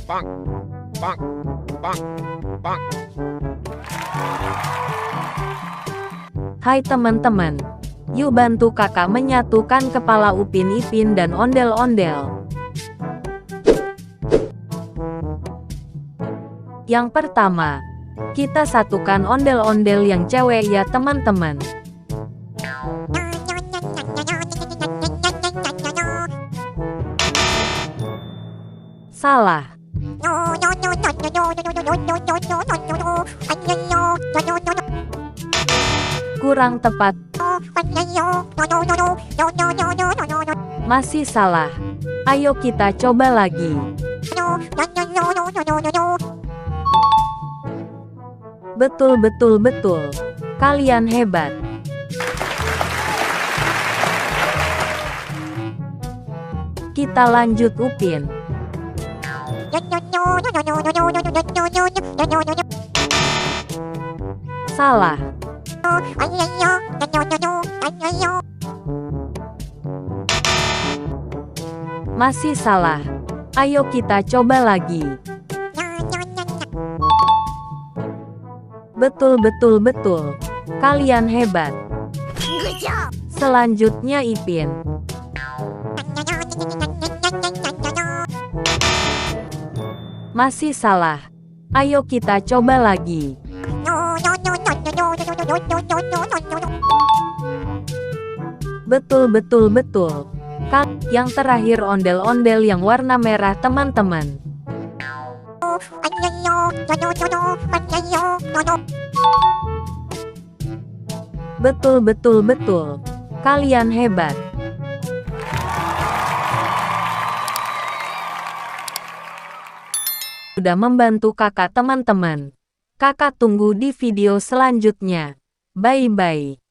bonk, bonk, bonk, bonk. Hai teman-teman, yuk bantu kakak menyatukan kepala Upin Ipin dan ondel-ondel. Yang pertama, kita satukan ondel-ondel yang cewek ya teman-teman. Salah. Kurang tepat. Masih salah. Ayo kita coba lagi. Betul, betul, betul. Kalian hebat. Kita lanjut Upin. Salah. Masih salah. Ayo kita coba lagi. Betul, betul, betul. Kalian hebat. Selanjutnya Ipin. Masih salah. Ayo kita coba lagi. Betul, betul, betul. Yang terakhir ondel-ondel yang warna merah teman-teman. Betul, betul, betul. Kalian hebat. Sudah membantu kakak teman-teman. Kakak tunggu di video selanjutnya. Bye-bye.